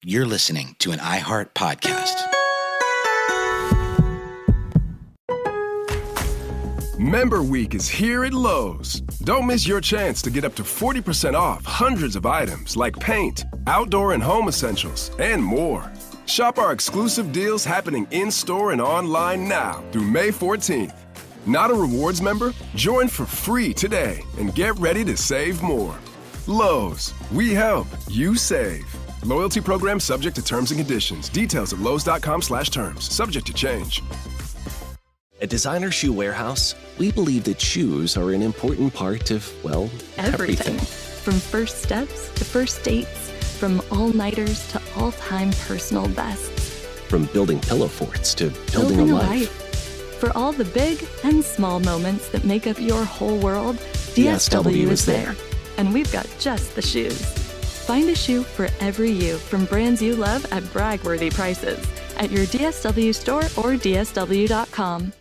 You're listening to an iHeart podcast. Member Week is here at Lowe's. Don't miss your chance to get up to 40% off hundreds of items like paint, outdoor and home essentials, and more. Shop our exclusive deals happening in-store and online now through May 14th. Not a rewards member? Join for free today and get ready to save more. Lowe's, we help, you save. Loyalty program subject to terms and conditions. Details at lowes.com/terms. Subject to change. At Designer Shoe Warehouse, we believe that shoes are an important part of, well, everything. From first steps to first dates, from all-nighters to all-time personal bests. From building pillow forts to building a life. For all the big and small moments that make up your whole world, DSW is there. And we've got just the shoes. Find a shoe for every you from brands you love at brag-worthy prices at your DSW store or DSW.com.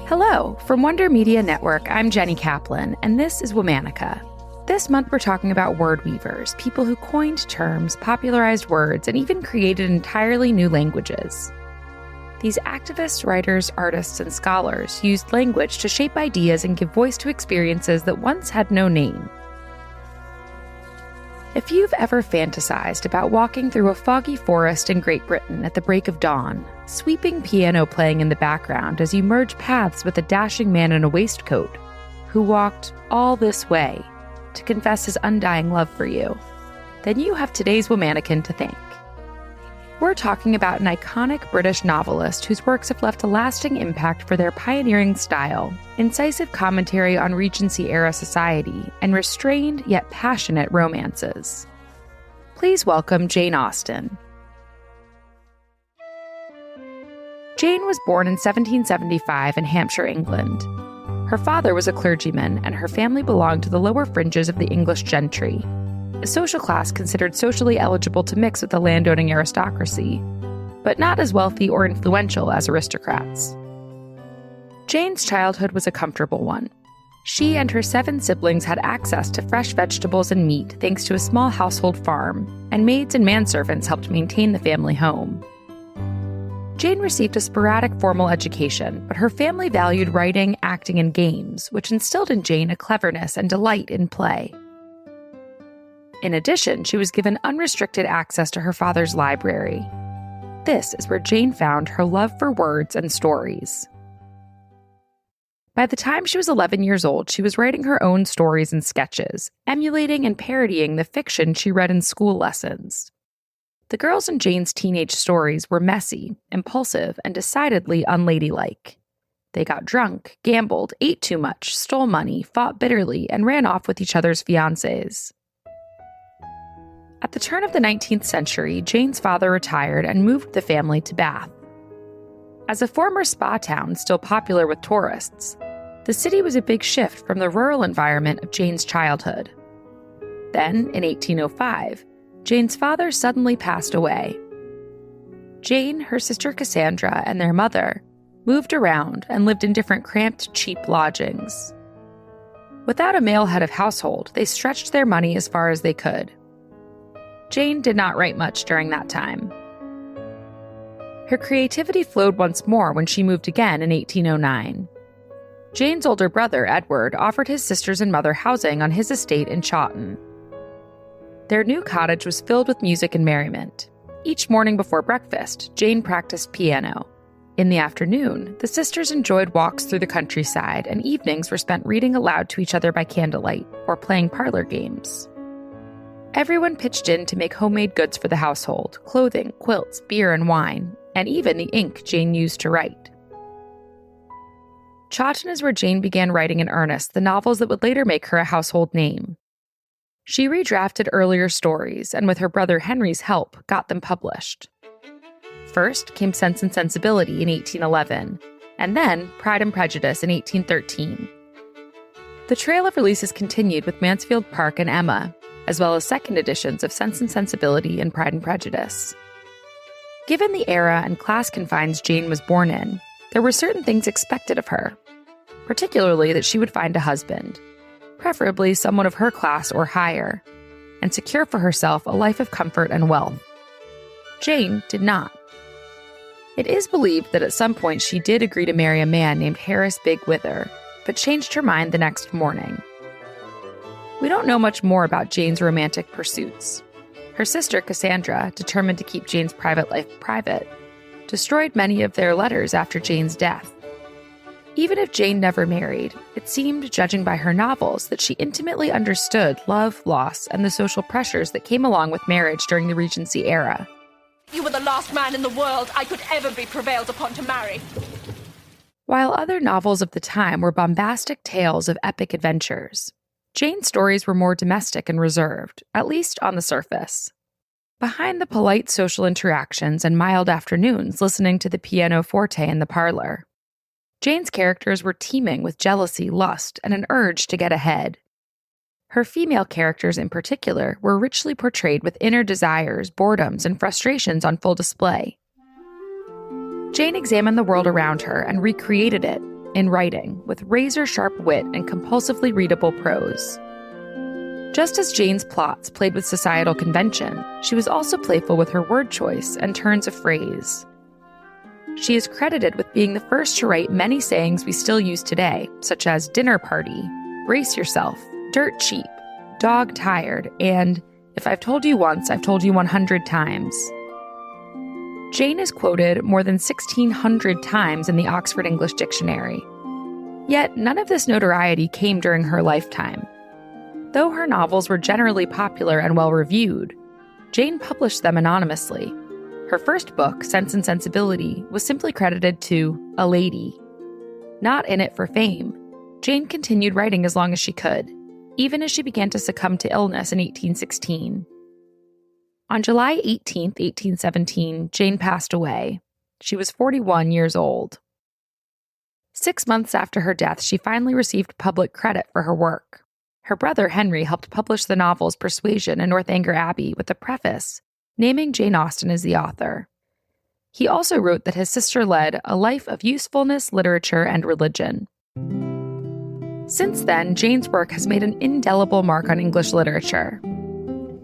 Hello, from Wonder Media Network, I'm Jenny Kaplan, and this is Womanica. This month we're talking about word weavers, people who coined terms, popularized words, and even created entirely new languages. These activists, writers, artists, and scholars used language to shape ideas and give voice to experiences that once had no name. If you've ever fantasized about walking through a foggy forest in Great Britain at the break of dawn, sweeping piano playing in the background as you merge paths with a dashing man in a waistcoat who walked all this way to confess his undying love for you, then you have today's Womanican to thank. We're talking about an iconic British novelist whose works have left a lasting impact for their pioneering style, incisive commentary on Regency-era society, and restrained yet passionate romances. Please welcome Jane Austen. Jane was born in 1775 in Hampshire, England. Her father was a clergyman, and her family belonged to the lower fringes of the English gentry, a social class considered socially eligible to mix with the landowning aristocracy, but not as wealthy or influential as aristocrats. Jane's childhood was a comfortable one. She and her 7 siblings had access to fresh vegetables and meat thanks to a small household farm, and maids and manservants helped maintain the family home. Jane received a sporadic formal education, but her family valued writing, acting, and games, which instilled in Jane a cleverness and delight in play. In addition, she was given unrestricted access to her father's library. This is where Jane found her love for words and stories. By the time she was 11 years old, she was writing her own stories and sketches, emulating and parodying the fiction she read in school lessons. The girls in Jane's teenage stories were messy, impulsive, and decidedly unladylike. They got drunk, gambled, ate too much, stole money, fought bitterly, and ran off with each other's fiancés. At the turn of the 19th century, Jane's father retired and moved the family to Bath. As a former spa town still popular with tourists, the city was a big shift from the rural environment of Jane's childhood. Then, in 1805, Jane's father suddenly passed away. Jane, her sister Cassandra, and their mother moved around and lived in different cramped, cheap lodgings. Without a male head of household, they stretched their money as far as they could. Jane did not write much during that time. Her creativity flowed once more when she moved again in 1809. Jane's older brother, Edward, offered his sisters and mother housing on his estate in Chawton. Their new cottage was filled with music and merriment. Each morning before breakfast, Jane practiced piano. In the afternoon, the sisters enjoyed walks through the countryside, and evenings were spent reading aloud to each other by candlelight or playing parlor games. Everyone pitched in to make homemade goods for the household: clothing, quilts, beer, and wine, and even the ink Jane used to write. Chawton is where Jane began writing in earnest the novels that would later make her a household name. She redrafted earlier stories, and with her brother Henry's help, got them published. First came Sense and Sensibility in 1811, and then Pride and Prejudice in 1813. The trail of releases continued with Mansfield Park and Emma, as well as second editions of Sense and Sensibility and Pride and Prejudice. Given the era and class confines Jane was born in, there were certain things expected of her, particularly that she would find a husband, preferably someone of her class or higher, and secure for herself a life of comfort and wealth. Jane did not. It is believed that at some point she did agree to marry a man named Harris Big Wither, but changed her mind the next morning. We don't know much more about Jane's romantic pursuits. Her sister, Cassandra, determined to keep Jane's private life private, destroyed many of their letters after Jane's death. Even if Jane never married, it seemed, judging by her novels, that she intimately understood love, loss, and the social pressures that came along with marriage during the Regency era. You were the last man in the world I could ever be prevailed upon to marry. While other novels of the time were bombastic tales of epic adventures, Jane's stories were more domestic and reserved, at least on the surface. Behind the polite social interactions and mild afternoons listening to the pianoforte in the parlor, Jane's characters were teeming with jealousy, lust, and an urge to get ahead. Her female characters in particular were richly portrayed with inner desires, boredoms, and frustrations on full display. Jane examined the world around her and recreated it in writing with razor-sharp wit and compulsively readable prose. Just as Jane's plots played with societal convention, she was also playful with her word choice and turns of phrase. She is credited with being the first to write many sayings we still use today, such as dinner party, brace yourself, dirt cheap, dog tired, and if I've told you once, I've told you 100 times. Jane is quoted more than 1,600 times in the Oxford English Dictionary. Yet none of this notoriety came during her lifetime. Though her novels were generally popular and well-reviewed, Jane published them anonymously. Her first book, Sense and Sensibility, was simply credited to a lady. Not in it for fame, Jane continued writing as long as she could, even as she began to succumb to illness in 1816. On July 18, 1817, Jane passed away. She was 41 years old. 6 months after her death, she finally received public credit for her work. Her brother Henry helped publish the novels Persuasion and Northanger Abbey with a preface, naming Jane Austen as the author. He also wrote that his sister led a life of usefulness, literature, and religion. Since then, Jane's work has made an indelible mark on English literature.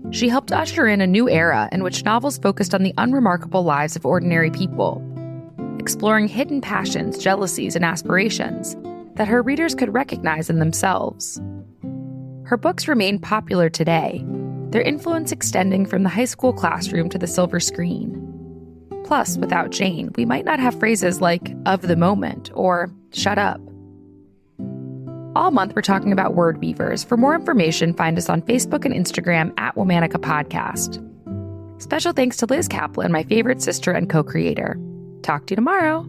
She helped usher in a new era in which novels focused on the unremarkable lives of ordinary people, exploring hidden passions, jealousies, and aspirations that her readers could recognize in themselves. Her books remain popular today, their influence extending from the high school classroom to the silver screen. Plus, without Jane, we might not have phrases like "of the moment" or "shut up." All month, we're talking about word weavers. For more information, find us on Facebook and Instagram at Womanica Podcast. Special thanks to Liz Kaplan, my favorite sister and co-creator. Talk to you tomorrow.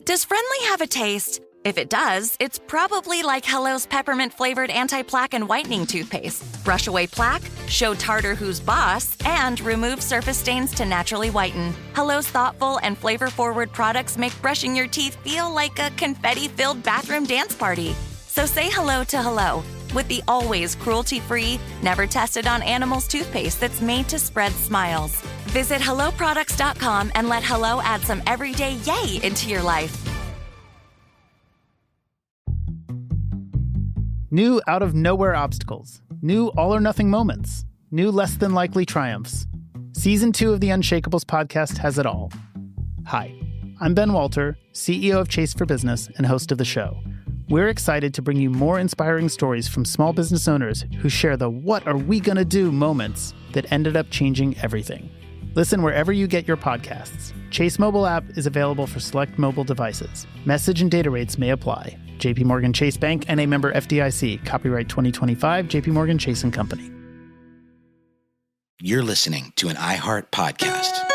Does Friendly have a taste? If it does, it's probably like Hello's peppermint-flavored anti-plaque and whitening toothpaste. Brush away plaque, show tartar who's boss, and remove surface stains to naturally whiten. Hello's thoughtful and flavor-forward products make brushing your teeth feel like a confetti-filled bathroom dance party. So say hello to Hello with the always cruelty-free, never-tested-on-animals toothpaste that's made to spread smiles. Visit HelloProducts.com and let Hello add some everyday yay into your life. New out-of-nowhere obstacles. New all-or-nothing moments. New less-than-likely triumphs. Season 2 of the Unshakables podcast has it all. Hi, I'm Ben Walter, CEO of Chase for Business and host of the show. We're excited to bring you more inspiring stories from small business owners who share the what are we gonna do moments that ended up changing everything. Listen wherever you get your podcasts. Chase mobile app is available for select mobile devices. Message and data rates may apply. J.P. Morgan Chase Bank, N.A. member FDIC. Copyright 2025, J.P. Morgan Chase & Company. You're listening to an iHeart podcast.